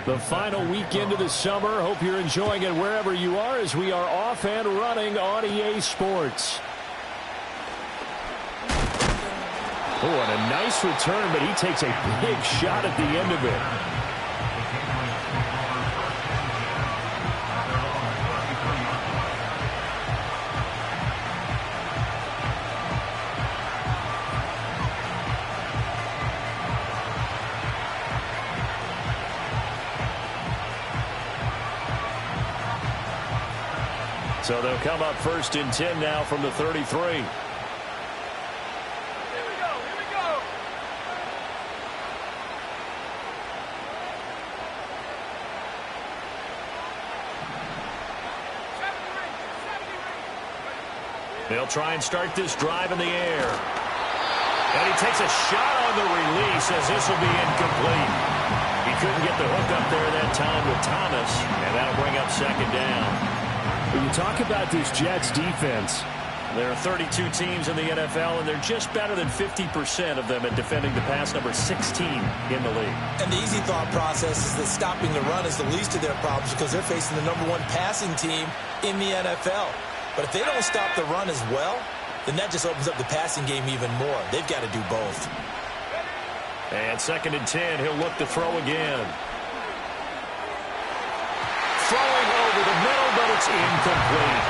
The final weekend of the summer. Hope you're enjoying it wherever you are as we are off and running on EA Sports. Oh, and a nice return, but he takes a big shot at the end of it. So they'll come up 1st and 10 now from the 33. They'll try and start this drive in the air. And he takes a shot on the release as this will be incomplete. He couldn't get the hook up there that time with Thomas, and that'll bring up 2nd down. When you talk about this Jets defense, there are 32 teams in the NFL, and they're just better than 50% of them at defending the pass, number 16 in the league. And the easy thought process is that stopping the run is the least of their problems because they're facing the #1 passing team in the NFL. But if they don't stop the run as well, then that just opens up the passing game even more. They've got to do both. And 2nd and 10, he'll look to throw again. Throwing over the middle, but it's incomplete.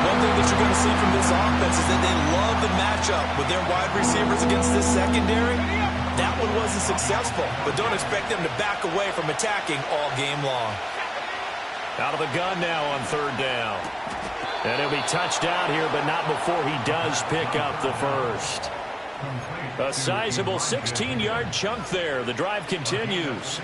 One thing that you're going to see from this offense is that they love the matchup with their wide receivers against this secondary. That one wasn't successful, but don't expect them to back away from attacking all game long. Out of the gun now on 3rd down. And he'll be touched out here, but not before he does pick up the first. A sizable 16-yard chunk there. The drive continues.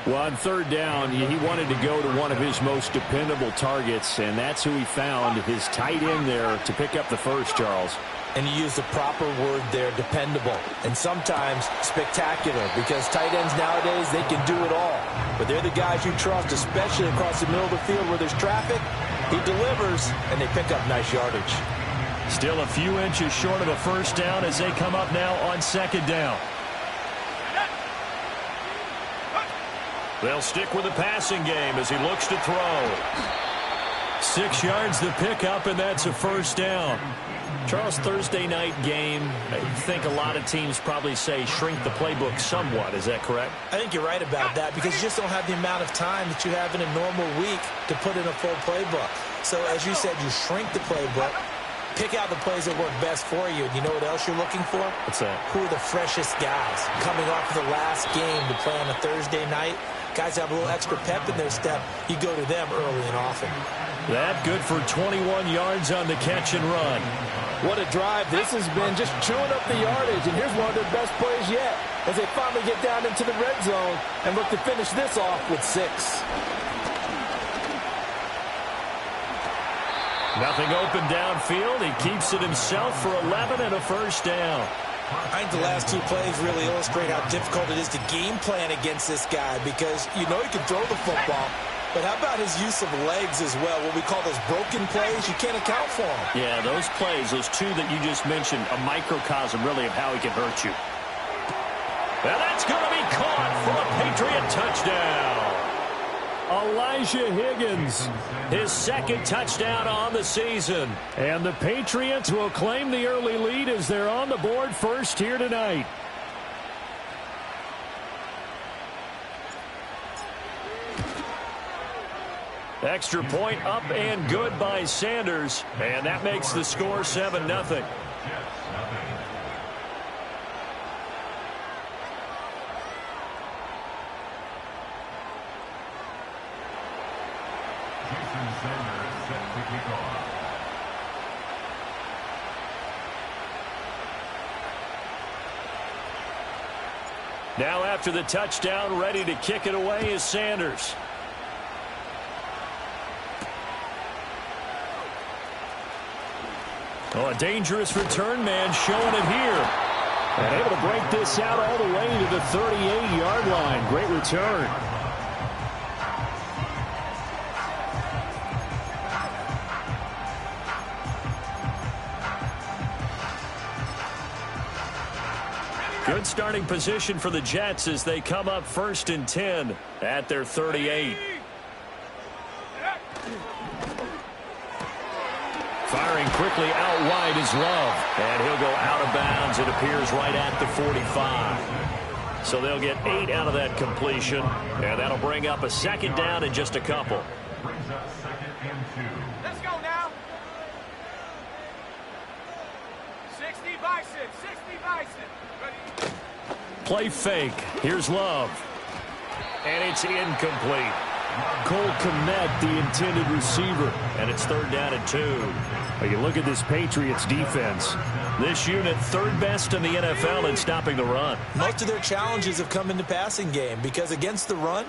Well, on 3rd down, he wanted to go to one of his most dependable targets, and that's who he found, his tight end there, to pick up the first, Charles. And he used the proper word there, dependable, and sometimes spectacular, because tight ends nowadays, they can do it all. But they're the guys you trust, especially across the middle of the field where there's traffic. He delivers, and they pick up nice yardage. Still a few inches short of a first down as they come up now on 2nd down. They'll stick with the passing game as he looks to throw. 6 yards the pickup, and that's a first down. Charles, Thursday night game, I think a lot of teams probably say shrink the playbook somewhat. Is that correct? I think you're right about that because you just don't have the amount of time that you have in a normal week to put in a full playbook. So, as you said, you shrink the playbook, pick out the plays that work best for you, and you know what else you're looking for? What's that? Who are the freshest guys coming off of the last game to play on a Thursday night? Guys have a little extra pep in their step. You go to them early and often. That good for 21 yards on the catch and run. What a drive this has been, just chewing up the yardage. And here's one of their best plays yet as they finally get down into the red zone and look to finish this off with 6. Nothing open downfield. He keeps it himself for 11 and a first down. I think the last 2 plays really illustrate how difficult it is to game plan against this guy because you know he can throw the football. But how about his use of legs as well? What we call those broken plays, you can't account for them. Yeah, those plays, those 2 that you just mentioned, a microcosm really of how he can hurt you. And that's going to be caught for a Patriot touchdown. Elijah Higgins, his 2nd touchdown on the season. And the Patriots will claim the early lead as they're on the board first here tonight. Extra point up and good by Sanders, and that makes the score 7-0. Now after the touchdown, ready to kick it away is Sanders. Oh, a dangerous return man showing it here. And able to break this out all the way to the 38-yard line. Great return. Good starting position for the Jets as they come up 1st and 10 at their 38. Firing quickly out wide is Love. And he'll go out of bounds. It appears right at the 45. So they'll get 8 out of that completion. And that'll bring up a 2nd down in just a couple. Let's go now. 60 bicep, 60 bicep. Ready? Play fake. Here's Love. And it's incomplete. Cole Kmet, the intended receiver. And it's 3rd down and 2. Well, you look at this Patriots defense. This unit 3rd best in the NFL in stopping the run. Most of their challenges have come in the passing game because against the run,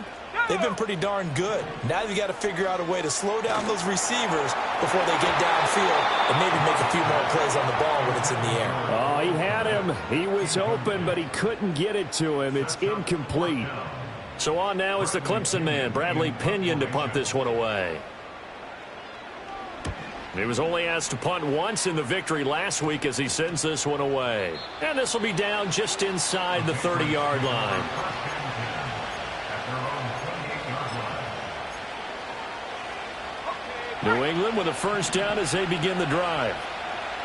they've been pretty darn good. Now you've got to figure out a way to slow down those receivers before they get downfield and maybe make a few more plays on the ball when it's in the air. Oh, he had him. He was open, but he couldn't get it to him. It's incomplete. So on now is the Clemson man, Bradley Pinion, to punt this one away. He was only asked to punt once in the victory last week as he sends this one away. And this will be down just inside the 30-yard line. New England with a 1st down as they begin the drive.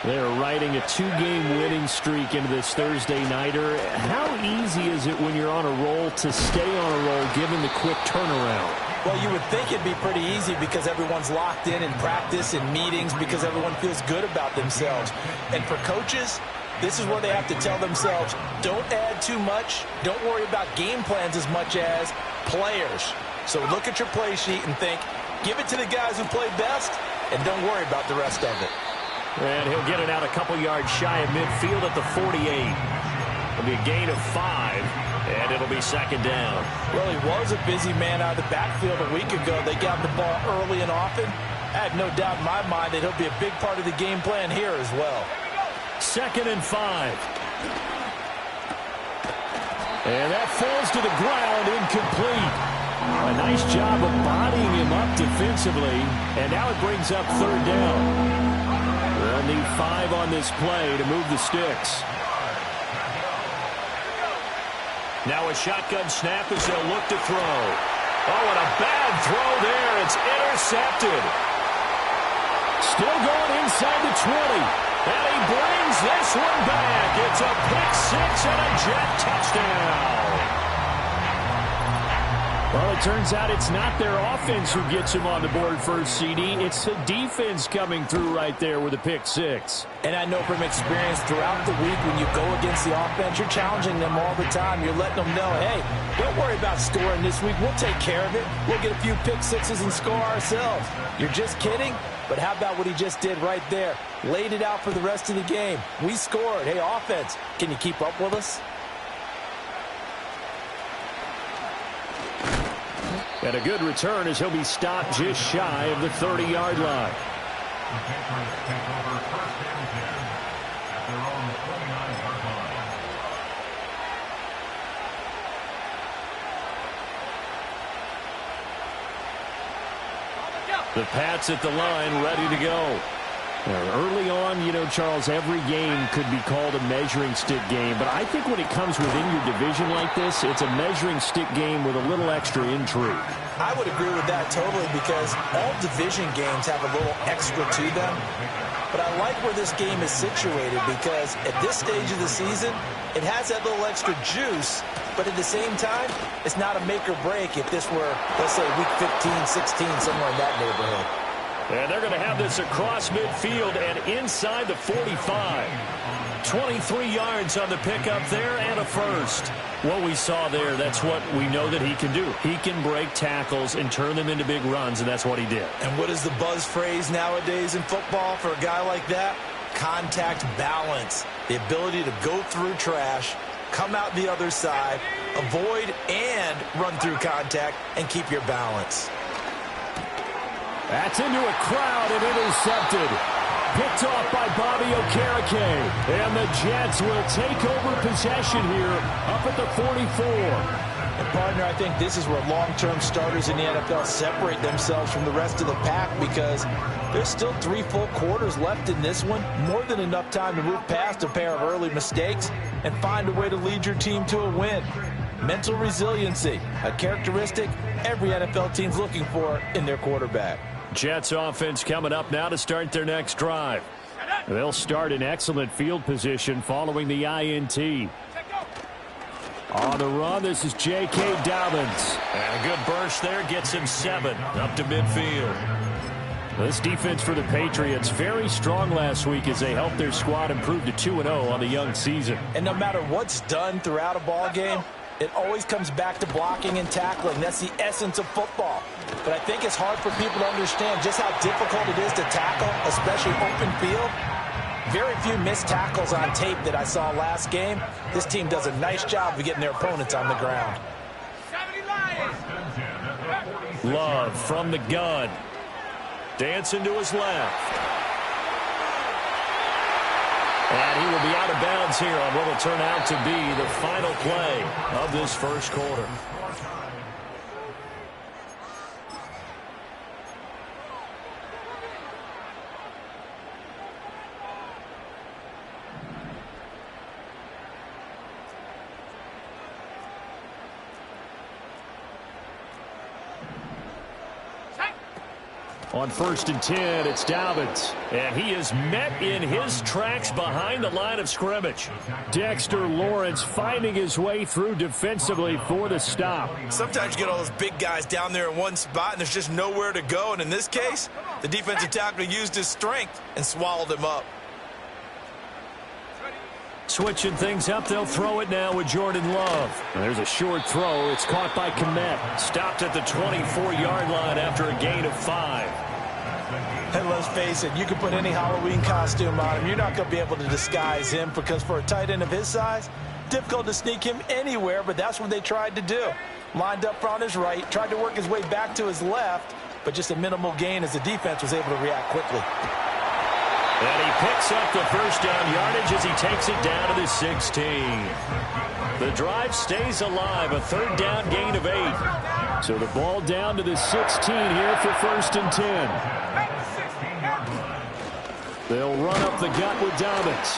They're riding a 2-game winning streak into this Thursday nighter. How easy is it when you're on a roll to stay on a roll given the quick turnaround? Well, you would think it'd be pretty easy because everyone's locked in practice and meetings because everyone feels good about themselves. And for coaches, this is where they have to tell themselves, don't add too much. Don't worry about game plans as much as players. So look at your play sheet and think, give it to the guys who play best, and don't worry about the rest of it. And he'll get it out a couple yards shy of midfield at the 48. It'll be a gain of 5, and it'll be 2nd down. Well, he was a busy man out of the backfield a week ago. They got the ball early and often. I have no doubt in my mind that he'll be a big part of the game plan here as well. 2nd and 5. And that falls to the ground, incomplete. A nice job of bodying him up defensively, and now it brings up 3rd down. They'll need 5 on this play to move the sticks. Now a shotgun snap as they'll look to throw. Oh, and a bad throw there. It's intercepted. Still going inside the 20. And he brings this one back. It's a pick-6 and a Jet touchdown. Well, it turns out it's not their offense who gets him on the board first, CD. It's the defense coming through right there with a pick-6. And I know from experience throughout the week when you go against the offense, you're challenging them all the time. You're letting them know, hey, don't worry about scoring this week. We'll take care of it. We'll get a few pick-6s and score ourselves. You're just kidding? But how about what he just did right there? Laid it out for the rest of the game. We scored. Hey, offense, can you keep up with us? And a good return as he'll be stopped just shy of the 30-yard line. The Pats at the line, ready to go. Now, early on, you know, Charles, every game could be called a measuring stick game. But I think when it comes within your division like this, it's a measuring stick game with a little extra intrigue. I would agree with that totally because all division games have a little extra to them. But I like where this game is situated because at this stage of the season, it has that little extra juice. But at the same time, it's not a make or break if this were, let's say, week 15, 16, somewhere in that neighborhood. And they're going to have this across midfield and inside the 45. 23 yards on the pickup there and a first. What we saw there, that's what we know that he can do. He can break tackles and turn them into big runs, and that's what he did. And what is the buzz phrase nowadays in football for a guy like that? Contact balance. The ability to go through trash, come out the other side, avoid and run through contact, and keep your balance. That's into a crowd and intercepted. Picked off by Bobby Okereke. And the Jets will take over possession here up at the 44. And, partner, I think this is where long-term starters in the NFL separate themselves from the rest of the pack because there's still 3 full quarters left in this one. More than enough time to move past a pair of early mistakes and find a way to lead your team to a win. Mental resiliency, a characteristic every NFL team's looking for in their quarterback. Jets offense coming up now to start their next drive. They'll start in excellent field position following the INT. On the run, this is J.K. Dobbins. And a good burst there gets him 7 up to midfield. This defense for the Patriots very strong last week as they helped their squad improve to 2-0 on the young season. And no matter what's done throughout a ball game, it always comes back to blocking and tackling. That's the essence of football. But I think it's hard for people to understand just how difficult it is to tackle, especially open field. Very few missed tackles on tape that I saw last game. This team does a nice job of getting their opponents on the ground. Love from the gun. Dancing to his left. And he will be out of bounds here on what will turn out to be the final play of this first quarter. On 1st and 10, it's Dobbins. And he is met in his tracks behind the line of scrimmage. Dexter Lawrence finding his way through defensively for the stop. Sometimes you get all those big guys down there in one spot, and there's just nowhere to go. And in this case, the defensive tackle used his strength and swallowed him up. Switching things up, they'll throw it now with Jordan Love. And there's a short throw. It's caught by Kmet. Stopped at the 24-yard line after a gain of 5. And let's face it, you can put any Halloween costume on him. You're not going to be able to disguise him because for a tight end of his size, difficult to sneak him anywhere, but that's what they tried to do. Lined up on his right, tried to work his way back to his left, but just a minimal gain as the defense was able to react quickly. And he picks up the first down yardage as he takes it down to the 16. The drive stays alive, a 3rd down gain of 8. So the ball down to the 16 here for 1st and 10. They'll run up the gut with Dobbins.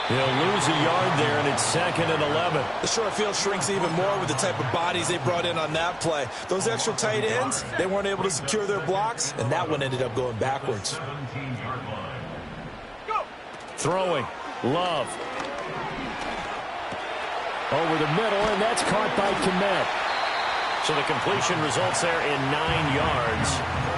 He'll lose a yard there, and it's 2nd and 11. The short field shrinks even more with the type of bodies they brought in on that play. Those extra tight ends, they weren't able to secure their blocks, and that one ended up going backwards. Throwing. Love. Over the middle, and that's caught by Kmet. So the completion results there in 9 yards.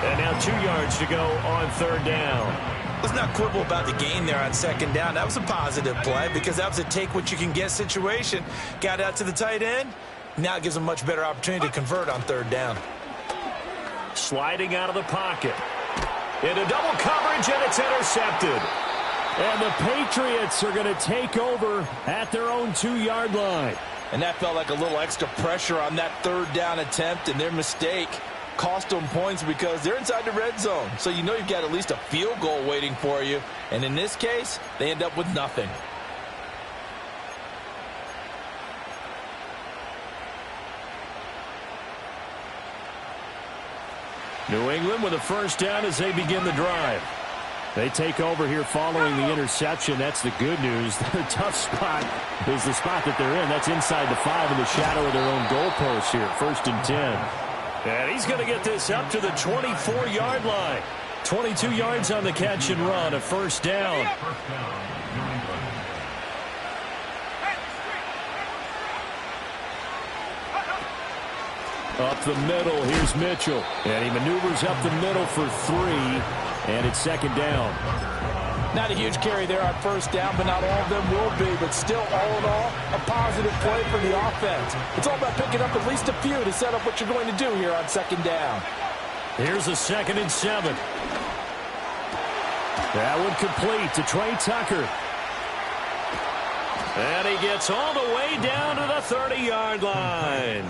And now 2 yards to go on 3rd down. Let's not quibble about the gain there on 2nd down. That was a positive play because that was a take-what-you-can-get situation. Got out to the tight end. Now it gives them a much better opportunity to convert on 3rd down. Sliding out of the pocket. Into double coverage, and it's intercepted. And the Patriots are going to take over at their own 2-yard line. And that felt like a little extra pressure on that 3rd down attempt, and their mistake cost them points because they're inside the red zone. So you know you've got at least a field goal waiting for you. And in this case, they end up with nothing. New England with a 1st down as they begin the drive. They take over here following the interception. That's the good news. Their tough spot is the spot that they're in. That's inside the 5 in the shadow of their own goalpost here. 1st and 10. And he's going to get this up to the 24-yard line. 22 yards on the catch and run. A 1st down. Up the middle, here's Mitchell. And he maneuvers up the middle for 3. And it's 2nd down. Not a huge carry there on 1st down, but not all of them will be. But still, all in all, a positive play for the offense. It's all about picking up at least a few to set up what you're going to do here on 2nd down. Here's a 2nd and 7. That one complete to Trey Tucker. And he gets all the way down to the 30-yard line.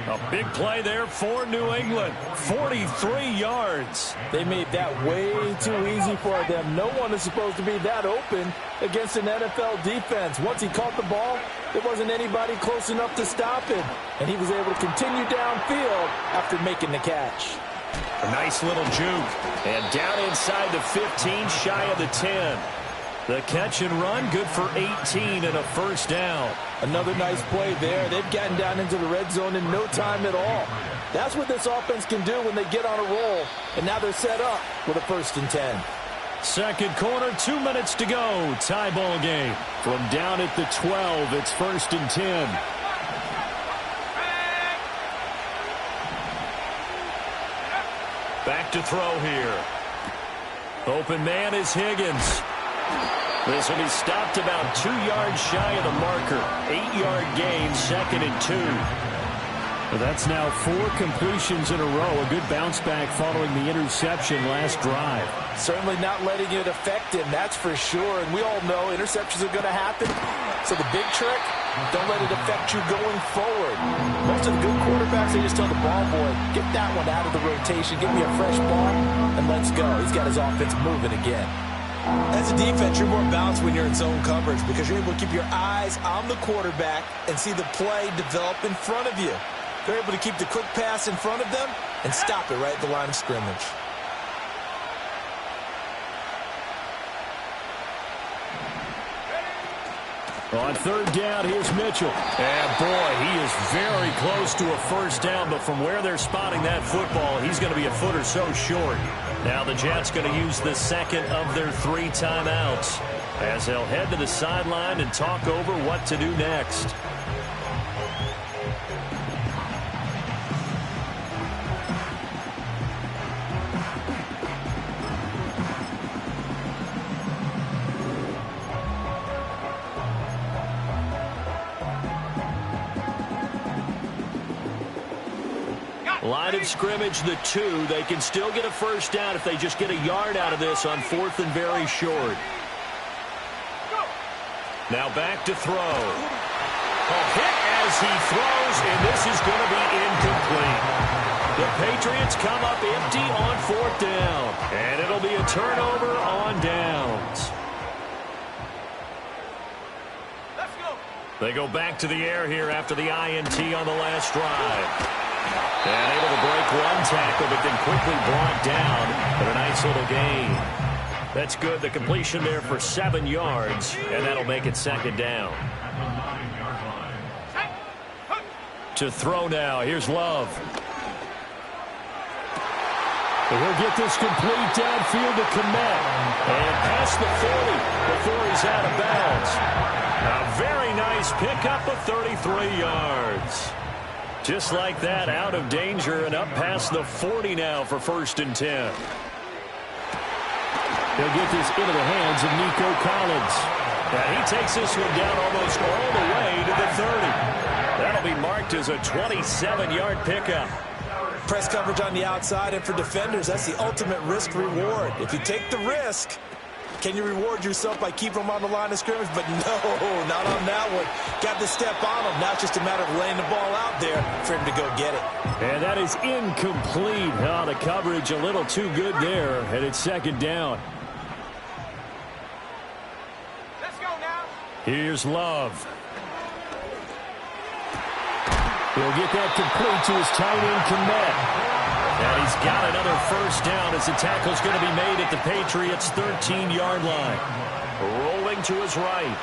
A big play there for New England. 43 yards. They made that way too easy for them. No one is supposed to be that open against an NFL defense. Once he caught the ball, There wasn't anybody close enough to stop him, and he was able to continue downfield after making the catch. A nice little juke. And down inside the 15, shy of the 10. The catch and run, good for 18 and a first down. Another nice play there. They've gotten down into the red zone in no time at all. That's what this offense can do when they get on a roll. And now they're set up with a 1st and 10. Second quarter, 2 minutes to go. Tie ball game. From down at the 12, it's 1st and 10. Back to throw here. Open man is Higgins. This will be stopped about 2 yards shy of the marker. 8-yard gain, 2nd and 2. Well, that's now 4 completions in a row. A good bounce back following the interception last drive. Certainly not letting it affect him, that's for sure. And we all know interceptions are going to happen. So the big trick, don't let it affect you going forward. Most of the good quarterbacks, they just tell the ball boy, get that one out of the rotation, give me a fresh ball, and let's go. He's got his offense moving again. As a defense, you're more balanced when you're in zone coverage because you're able to keep your eyes on the quarterback and see the play develop in front of you. They're able to keep the quick pass in front of them and stop it right at the line of scrimmage. On 3rd down, here's Mitchell. And boy, he is very close to a first down, but from where they're spotting that football, he's going to be a foot or so short. Now the Jets going to use the 2nd of their 3 timeouts as they'll head to the sideline and talk over what to do next. Line of scrimmage, the 2. They can still get a first down if they just get a yard out of this on 4th and very short. Now back to throw. A hit as he throws, and this is going to be incomplete. The Patriots come up empty on 4th down, and it'll be a turnover on downs. Let's go. They go back to the air here after the INT on the last drive. And able to break one tackle, but then quickly brought down. But a nice little gain. That's good. The completion there for 7 yards, and that'll make it 2nd down. To throw now. Here's Love. And he'll get this complete downfield to Komet. And past the 40 before he's out of bounds. A very nice pickup of 33 yards. Just like that, out of danger and up past the 40 now for 1st and 10. He'll get this into the hands of Nico Collins. And he takes this one down almost all the way to the 30. That'll be marked as a 27-yard pickup. Press coverage on the outside, and for defenders, that's the ultimate risk-reward. If you take the risk, can you reward yourself by keeping them on the line of scrimmage? But no, not on that one. Got to step on them. Now it's just a matter of laying the ball out there for him to go get it. And that is incomplete. Oh, the coverage a little too good there, and it's 2nd down. Let's go now. Here's Love. He'll get that complete to his tight end, Komet. And he's got another first down as the tackle's going to be made at the Patriots' 13-yard line. Rolling to his right.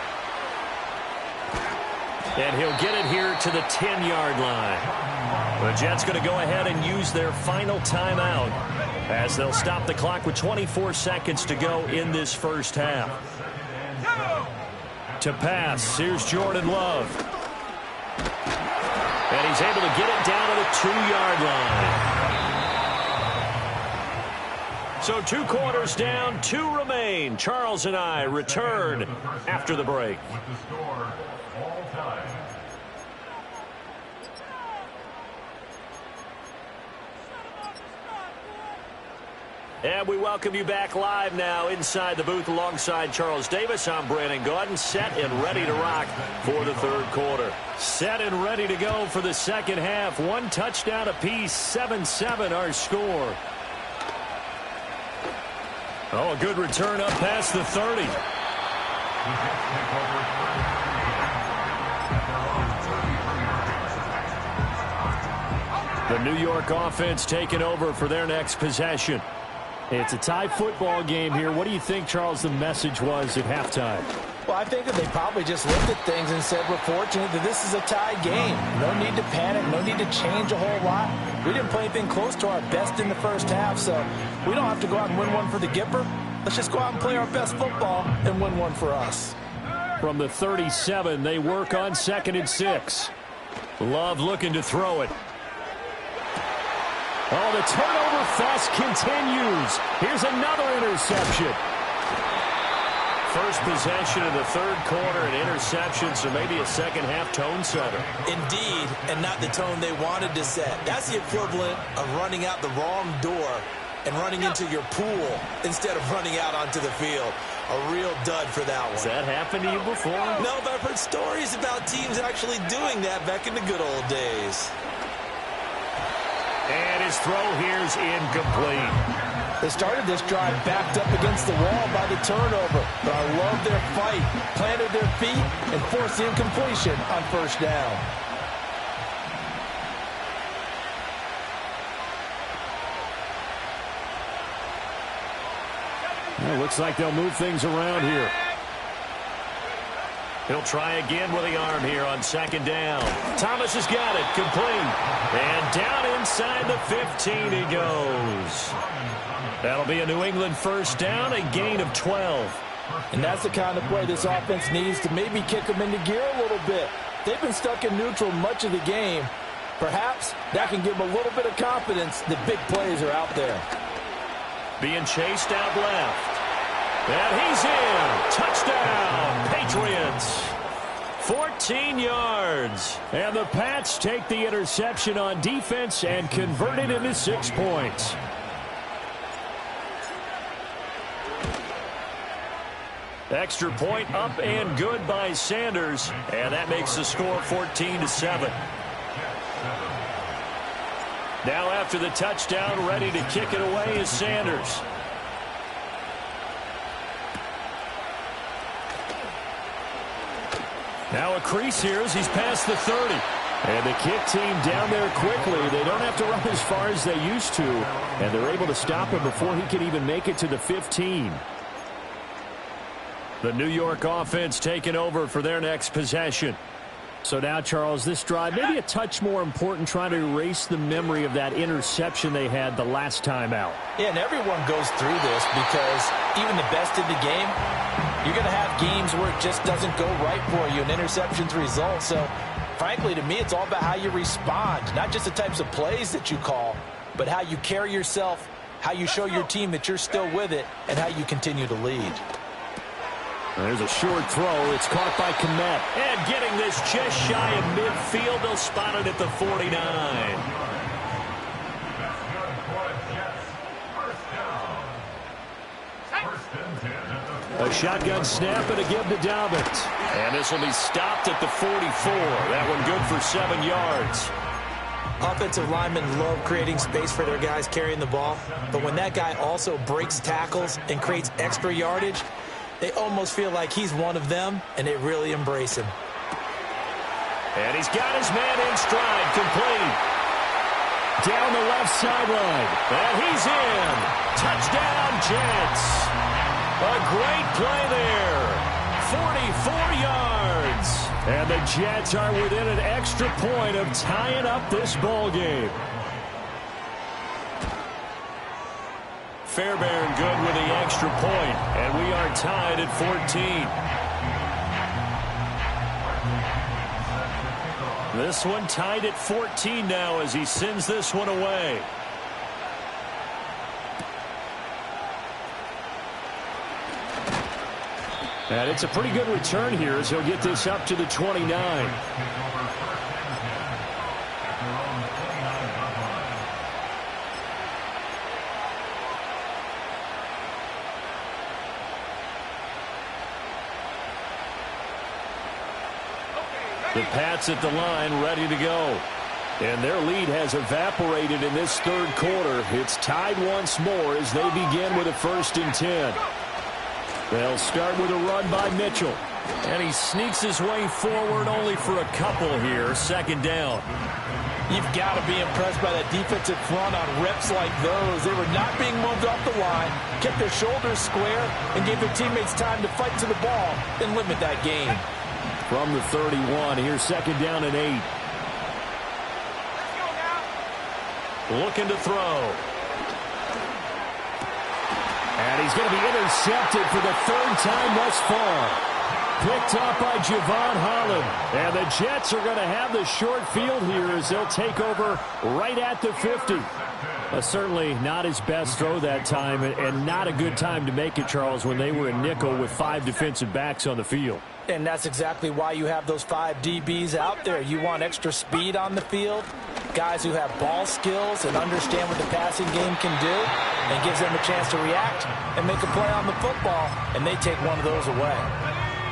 And he'll get it here to the 10-yard line. The Jets going to go ahead and use their final timeout as they'll stop the clock with 24 seconds to go in this first half. To pass, here's Jordan Love. And he's able to get it down to the 2-yard line. So 2 quarters down, 2 remain. Charles and I return after the break. And we welcome you back live now inside the booth alongside Charles Davis. I'm Brandon Gaudin, set and ready to rock for the 3rd quarter. Set and ready to go for the 2nd half. 1 touchdown apiece, 7-7 our score. Oh, a good return up past the 30. The New York offense taking over for their next possession. It's a tie football game here. What do you think, Charles, the message was at halftime? Well, I think that they probably just looked at things and said, we're fortunate that this is a tie game. No need to panic, no need to change a whole lot. We didn't play anything close to our best in the first half, so we don't have to go out and win one for the Gipper. Let's just go out and play our best football and win one for us. From the 37, they work on 2nd and 6. Love looking to throw it. Oh, the turnover fest continues. Here's another interception. First possession of the third quarter, an interception, so maybe a second-half tone setter. Indeed, and not the tone they wanted to set. That's the equivalent of running out the wrong door and running into your pool instead of running out onto the field. A real dud for that one. Has that happened to you before? No, but I've heard stories about teams actually doing that back in the good old days. And his throw here's incomplete. They started this drive backed up against the wall by the turnover, but I love their fight, planted their feet, and forced the incompletion on first down. Well, looks like they'll move things around here. He'll try again with the arm here on 2nd down. Thomas has got it, complete. And down inside the 15 he goes. That'll be a New England first down, a gain of 12. And that's the kind of play this offense needs to maybe kick them into gear a little bit. They've been stuck in neutral much of the game. Perhaps that can give them a little bit of confidence that big plays are out there. Being chased out left. And he's in. Touchdown, Patriots. 14 yards. And the Pats take the interception on defense and convert it into 6 points. Extra point up and good by Sanders. And that makes the score 14-7. Now after the touchdown, ready to kick it away is Sanders. Now a crease here as he's past the 30. And the kick team down there quickly. They don't have to run as far as they used to. And they're able to stop him before he can even make it to the 15. The New York offense taking over for their next possession. So now, Charles, this drive maybe a touch more important, trying to erase the memory of that interception they had the last time out. Yeah, and everyone goes through this because even the best in the game, you're going to have games where it just doesn't go right for you, and interceptions result. So, frankly, to me, it's all about how you respond, not just the types of plays that you call, but how you carry yourself, how you show your team that you're still with it, and how you continue to lead. There's a short throw. It's caught by Kmet. And getting this just shy of midfield. They'll spot it at the 49. A shotgun snap and a give to Dobbins. And this will be stopped at the 44. That one good for 7 yards. Offensive linemen love creating space for their guys carrying the ball. But when that guy also breaks tackles and creates extra yardage, they almost feel like he's one of them, and they really embrace him. And he's got his man in stride, complete. Down the left sideline. And he's in. Touchdown, Jets. A great play there. 44 yards. And the Jets are within an extra point of tying up this ball game. Fairbairn good with the extra point, and we are tied at 14. This one tied at 14 now as he sends this one away. And it's a pretty good return here as he'll get this up to the 29. The Pats at the line, ready to go. And their lead has evaporated in this third quarter. It's tied once more as they begin with a 1st and 10. They'll start with a run by Mitchell. And he sneaks his way forward only for a couple here. 2nd down. You've got to be impressed by that defensive front on reps like those. They were not being moved off the line, kept their shoulders square, and gave their teammates time to fight to the ball and limit that gain. From the 31, here's second down and 8. Looking to throw. And he's going to be intercepted for the third time thus far. Picked up by Javon Holland. And the Jets are going to have the short field here as they'll take over right at the 50. Certainly not his best throw that time, and not a good time to make it, Charles, when they were in nickel with 5 defensive backs on the field. And that's exactly why you have those 5 DBs out there. You want extra speed on the field, guys who have ball skills and understand what the passing game can do, and gives them a chance to react and make a play on the football, and they take one of those away.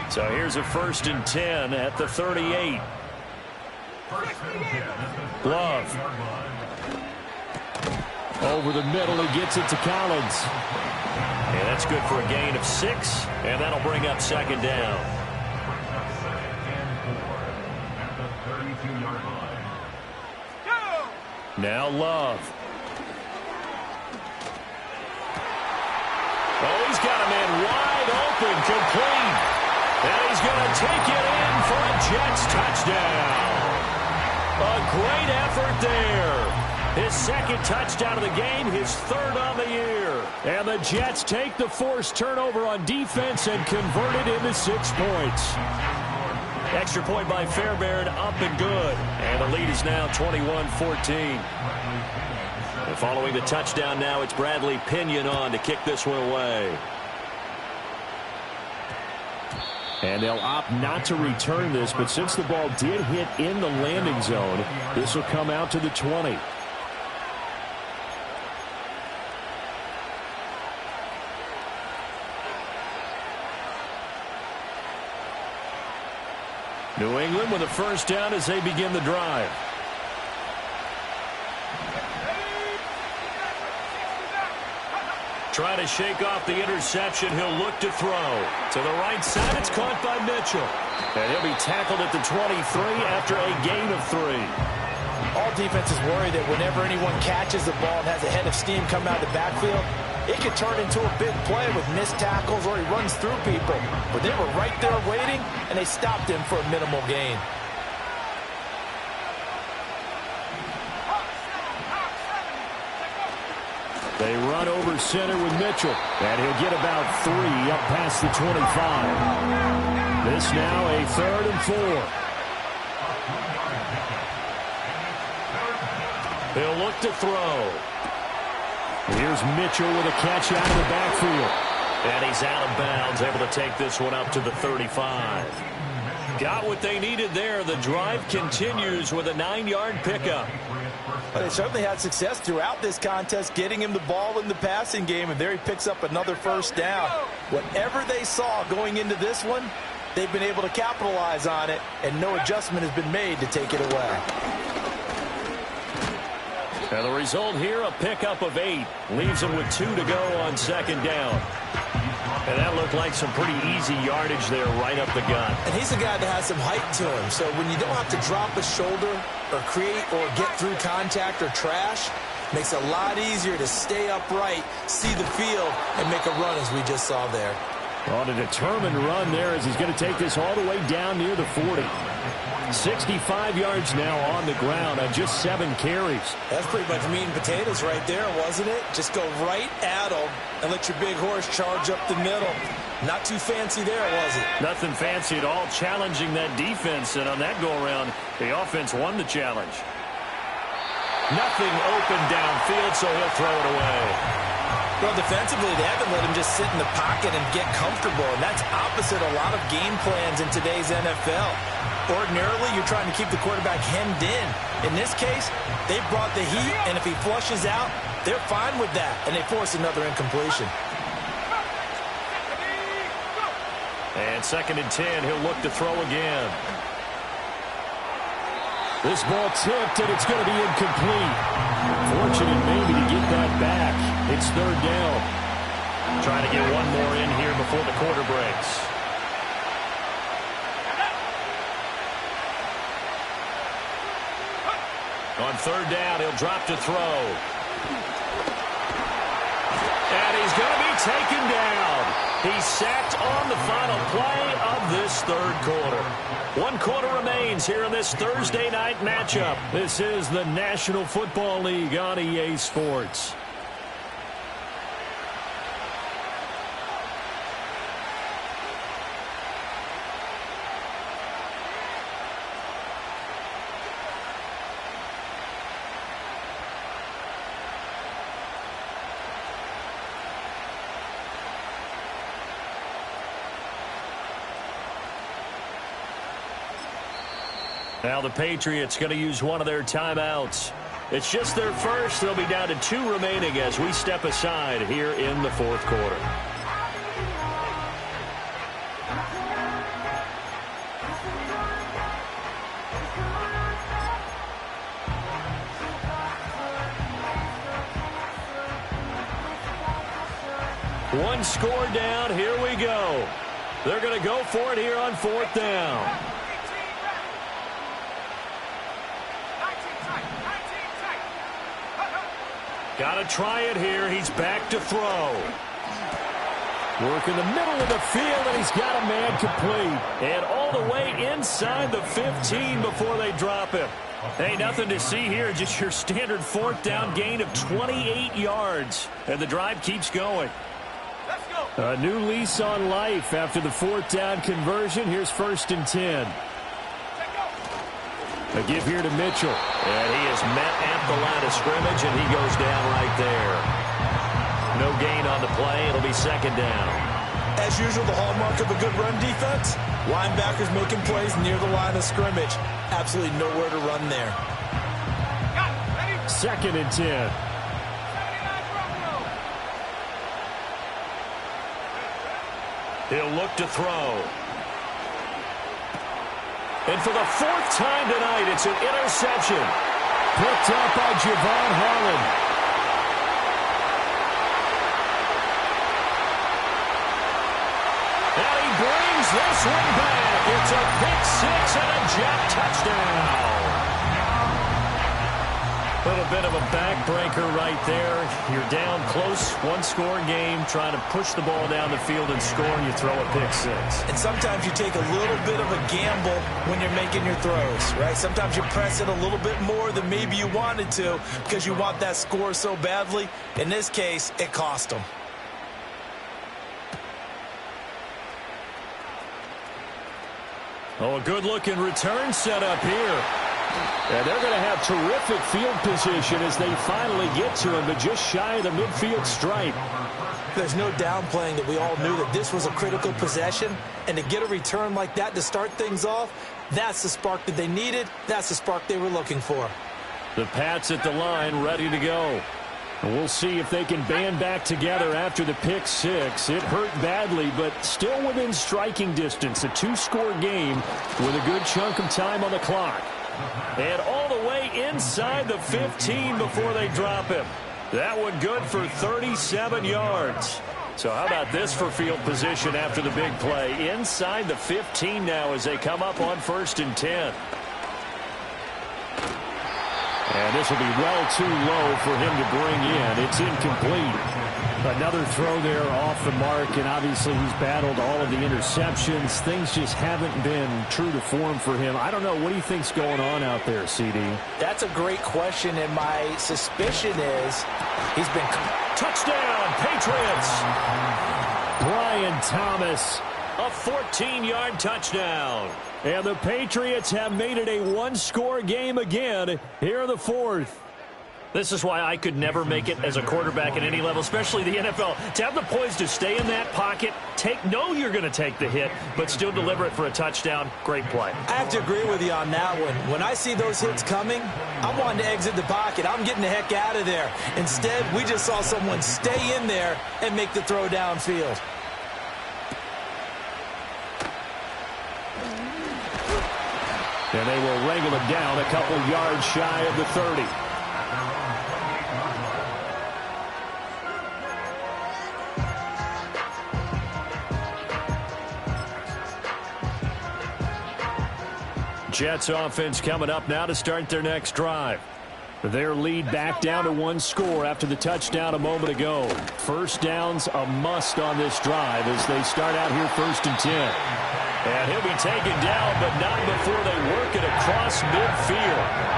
So here's a 1st and 10 at the 38. Love. Over the middle, he gets it to Collins. And that's good for a gain of 6, and that'll bring up second down. Now Love. Oh, he's got a man wide open, complete. And he's going to take it in for a Jets touchdown. A great effort there. His second touchdown of the game, his 3rd on the year. And the Jets take the forced turnover on defense and convert it into 6 points. Extra point by Fairbairn, up and good. And the lead is now 21-14. And following the touchdown now, it's Bradley Pinion on to kick this one away. And they'll opt not to return this, but since the ball did hit in the landing zone, this will come out to the 20. New England with a first down as they begin the drive. Trying to shake off the interception. He'll look to throw. To the right side, it's caught by Mitchell. And he'll be tackled at the 23 after a gain of 3. All defenses worry that whenever anyone catches the ball and has a head of steam come out of the backfield, it could turn into a big play with missed tackles or he runs through people. But they were right there waiting, and they stopped him for a minimal gain. They run over center with Mitchell. And he'll get about 3 up past the 25. This now a 3rd and 4. He'll look to throw. Here's Mitchell with a catch out of the backfield. And he's out of bounds, able to take this one up to the 35. Got what they needed there. The drive continues with a 9-yard pickup. They certainly had success throughout this contest, getting him the ball in the passing game, and there he picks up another first down. Whatever they saw going into this one, they've been able to capitalize on it, and no adjustment has been made to take it away. And the result here, a pickup of 8. Leaves him with 2 to go on second down. And that looked like some pretty easy yardage there right up the gut. And he's a guy that has some height to him, so when you don't have to drop a shoulder or create or get through contact or trash, makes it a lot easier to stay upright, see the field, and make a run as we just saw there. On a determined run there as he's going to take this all the way down near the 40. 65 yards now on the ground on just 7 carries. That's pretty much meat and potatoes right there, wasn't it? Just go right at him and let your big horse charge up the middle. Not too fancy there, was it? Nothing fancy at all, challenging that defense, and on that go-around, the offense won the challenge. Nothing open downfield, so he'll throw it away. Well, defensively, they haven't let him just sit in the pocket and get comfortable, and that's opposite a lot of game plans in today's NFL. Ordinarily, you're trying to keep the quarterback hemmed in. In this case, they brought the heat, and if he flushes out, they're fine with that, and they force another incompletion. And 2nd and 10, he'll look to throw again. This ball tipped, and it's going to be incomplete. Fortunate maybe to get that back. It's 3rd down. Trying to get one more in here before the quarter breaks. On third down, he'll drop to throw. And he's going to be taken down. He's sacked on the final play of this third quarter. 1 quarter remains here in this Thursday night matchup. This is the National Football League on EA Sports. Now the Patriots going to use one of their timeouts. It's just their first. They'll be down to 2 remaining as we step aside here in the fourth quarter. One score down. Here we go. They're going to go for it here on fourth down. Got to try it here. He's back to throw. Work in the middle of the field, and he's got a man complete. And all the way inside the 15 before they drop him. Hey, nothing to see here. Just your standard fourth down gain of 28 yards. And the drive keeps going. Let's go. A new lease on life after the fourth down conversion. Here's 1st and 10. A give here to Mitchell. And he is met at the line of scrimmage, and he goes down right there. No gain on the play. It'll be 2nd down. As usual, the hallmark of a good run defense, linebackers making plays near the line of scrimmage. Absolutely nowhere to run there. 2nd and 10. He'll look to throw. And for the 4th time tonight, it's an interception. Picked up by Javon Harlan. And he brings this one back. It's a pick 6 and a Jet touchdown. A little bit of a backbreaker right there. You're down close, 1-score game, trying to push the ball down the field and score, and you throw a pick 6. And sometimes you take a little bit of a gamble when you're making your throws, right? Sometimes you press it a little bit more than maybe you wanted to because you want that score so badly. In this case, it cost them. Oh, a good-looking return set up here. And they're going to have terrific field position as they finally get to him, but just shy of the midfield stripe. There's no downplaying that we all knew that this was a critical possession, and to get a return like that to start things off, that's the spark that they needed. That's the spark they were looking for. The Pats at the line ready to go. And we'll see if they can band back together after the pick 6. It hurt badly, but still within striking distance. A 2-score game with a good chunk of time on the clock. And all the way inside the 15 before they drop him. That one good for 37 yards. So how about this for field position after the big play? Inside the 15 now as they come up on 1st and 10. And this will be well too low for him to bring in. It's incomplete. Another throw there off the mark, and obviously he's battled all of the interceptions. Things just haven't been true to form for him. I don't know. What do you think's going on out there, CD? That's a great question, and my suspicion is he's been... Touchdown, Patriots! Brian Thomas, a 14-yard touchdown. And the Patriots have made it a 1-score game again here in the 4th. This is why I could never make it as a quarterback at any level, especially the NFL. To have the poise to stay in that pocket, know you're going to take the hit, but still deliver it for a touchdown. Great play. I have to agree with you on that one. When I see those hits coming, I'm wanting to exit the pocket. I'm getting the heck out of there. Instead, we just saw someone stay in there and make the throw downfield. And they will wrangle it down a couple yards shy of the 30. Jets offense coming up now to start their next drive. Their lead back down to one score after the touchdown a moment ago. First down's a must on this drive as they start out here 1st and 10. And he'll be taken down, but not before they work it across midfield.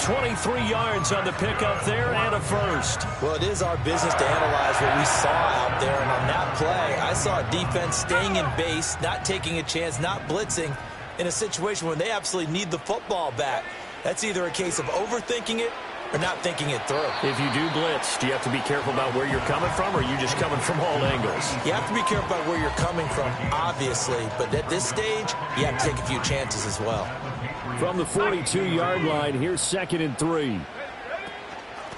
23 yards on the pickup there and a first. Well, it is our business to analyze what we saw out there. And on that play, I saw a defense staying in base, not taking a chance, not blitzing in a situation where they absolutely need the football back. That's either a case of overthinking it or not thinking it through. If you do blitz, do you have to be careful about where you're coming from, or are you just coming from all angles? You have to be careful about where you're coming from, obviously. But at this stage, you have to take a few chances as well. From the 42-yard line, here's 2nd and 3.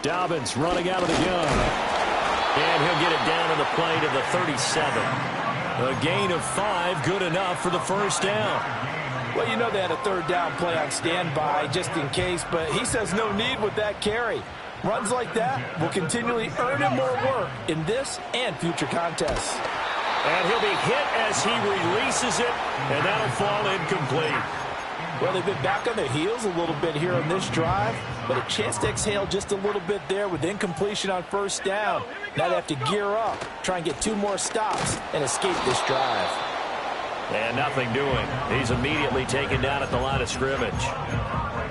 Dobbins running out of the gun. And he'll get it down to the play to the 37. A gain of 5, good enough for the first down. Well, you know they had a 3rd down play on standby just in case, but he says no need with that carry. Runs like that will continually earn him more work in this and future contests. And he'll be hit as he releases it, and that'll fall incomplete. Well, they've been back on their heels a little bit here on this drive, but a chance to exhale just a little bit there with incompletion on 1st down. Now they have to gear up, try and get 2 more stops, and escape this drive. And nothing doing. He's immediately taken down at the line of scrimmage.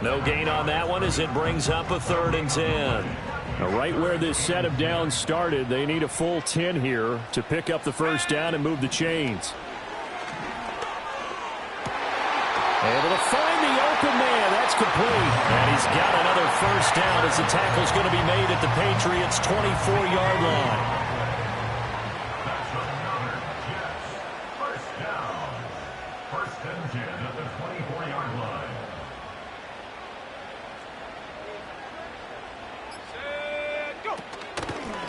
No gain on that one as it brings up a 3rd and 10. Now, right where this set of downs started, they need a full 10 here to pick up the first down and move the chains. Able to find the open man. That's complete. And he's got another first down as the tackle's going to be made at the Patriots' 24-yard line.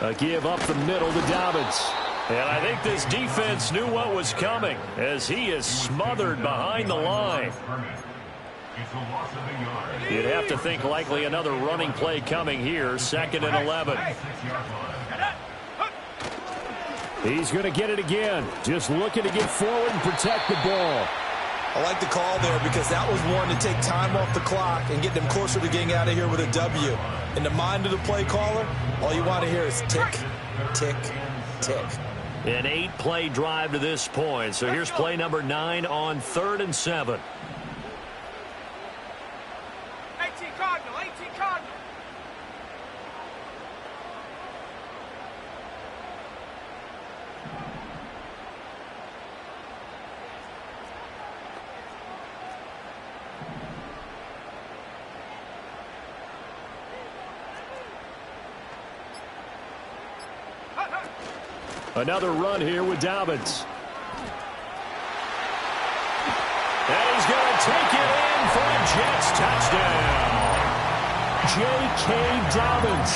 A give up the middle to Dobbins. And I think this defense knew what was coming as he is smothered behind the line. You'd have to think likely another running play coming here, 2nd and 11. He's going to get it again. Just looking to get forward and protect the ball. I like the call there because that was one to take time off the clock and get them closer to getting out of here with a W. In the mind of the play caller, all you want to hear is tick, tick, tick. An 8-play drive to this point. So here's play number 9 on 3rd and 7. 18 Cardinal, 18 Cardinal. Another run here with Dobbins. And he's going to take it in for a Jets touchdown. J.K. Dobbins,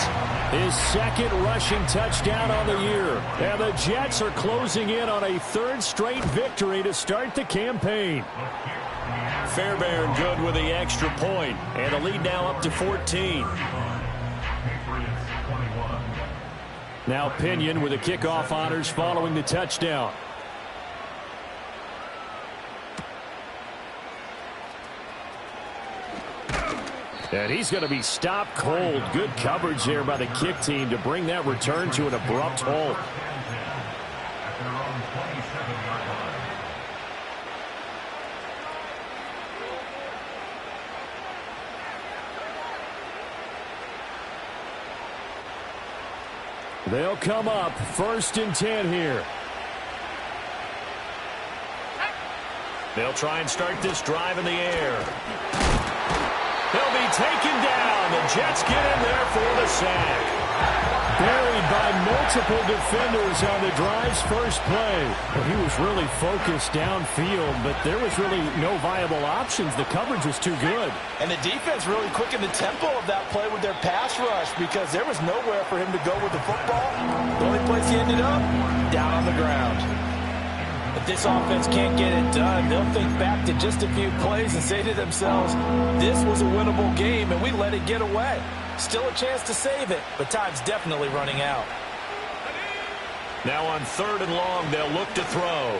his 2nd rushing touchdown on the year. And the Jets are closing in on a 3rd straight victory to start the campaign. Fairbairn good with the extra point, and the lead now up to 14. Now Pinion with the kickoff honors following the touchdown. And he's going to be stopped cold. Good coverage there by the kick team to bring that return to an abrupt halt. They'll come up 1st and 10 here. They'll try and start this drive in the air. He'll be taken down. The Jets get in there for the sack. Buried by multiple defenders on the drive's first play. Well, he was really focused downfield, but there was really no viable options. The coverage was too good. And the defense really quickened the tempo of that play with their pass rush because there was nowhere for him to go with the football. The only place he ended up, down on the ground. If this offense can't get it done, they'll think back to just a few plays and say to themselves, this was a winnable game and we let it get away. Still a chance to save it, but time's definitely running out. Now on 3rd and long, they'll look to throw.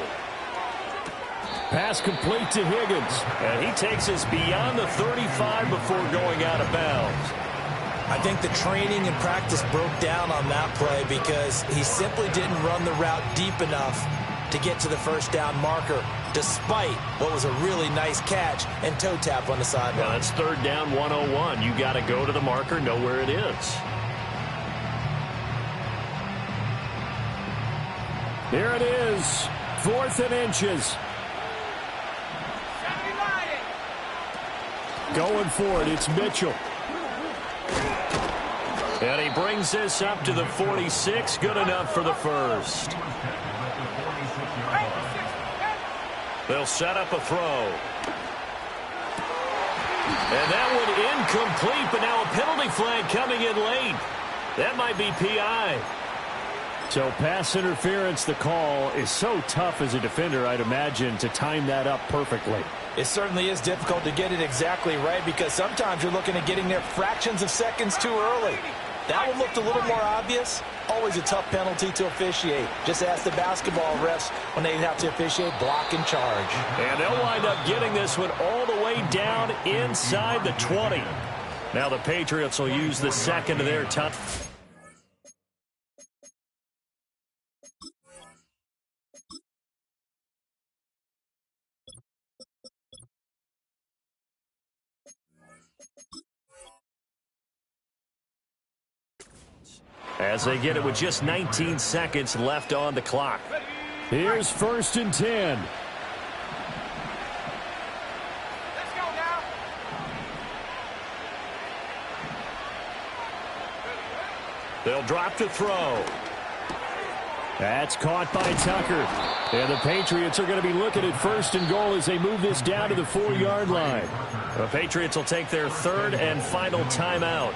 Pass complete to Higgins. And he takes us beyond the 35 before going out of bounds. I think the training and practice broke down on that play because he simply didn't run the route deep enough to get to the first down marker, despite what was a really nice catch and toe tap on the sideline. Well, that's third down 101. You got to go to the marker, know where it is. Here it is, 4th and inches. Going for it, it's Mitchell. And he brings this up to the 46. Good enough for the first. They'll set up a throw. And that one incomplete, but now a penalty flag coming in late. That might be PI. So pass interference, the call is so tough as a defender, I'd imagine, to time that up perfectly. It certainly is difficult to get it exactly right because sometimes you're looking at getting there fractions of seconds too early. That one looked a little more obvious. Always a tough penalty to officiate. Just ask the basketball refs when they have to officiate block and charge. And they'll wind up getting this one all the way down inside the 20. Now the Patriots will use the second of their time. As they get it with just 19 seconds left on the clock. Here's 1st and 10. Let's go now. They'll drop to throw. That's caught by Tucker. And the Patriots are going to be looking at 1st and goal as they move this down to the 4-yard line. The Patriots will take their third and final timeout.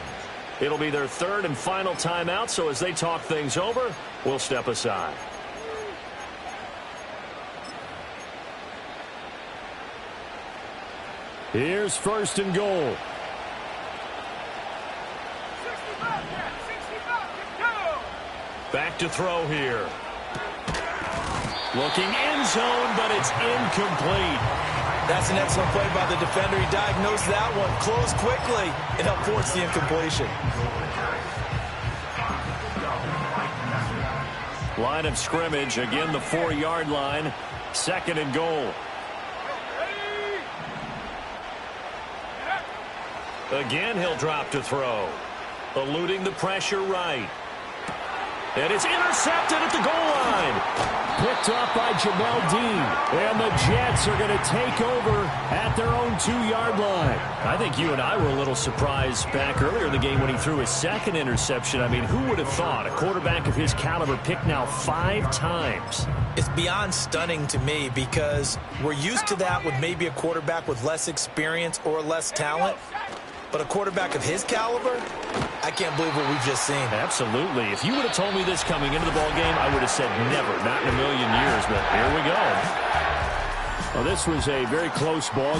It'll be their third and final timeout, so as they talk things over, we'll step aside. Here's 1st and goal. 65, yeah, 65, go! Back to throw here. Looking end zone, but it's incomplete. That's an excellent play by the defender. He diagnosed that one, closed quickly, and helped force the incompletion. Line of scrimmage, again the 4-yard line. 2nd and goal. Again, he'll drop to throw. Eluding the pressure right. And it's intercepted at the goal line. Picked off by Jamel Dean. And the Jets are going to take over at their own 2-yard line. I think you and I were a little surprised back earlier in the game when he threw his second interception. I mean, who would have thought a quarterback of his caliber picked now 5 times? It's beyond stunning to me because we're used to that with maybe a quarterback with less experience or less talent. But a quarterback of his caliber, I can't believe what we've just seen. Absolutely. If you would have told me this coming into the ballgame, I would have said never, not in a million years. But here we go. Well, this was a very close ball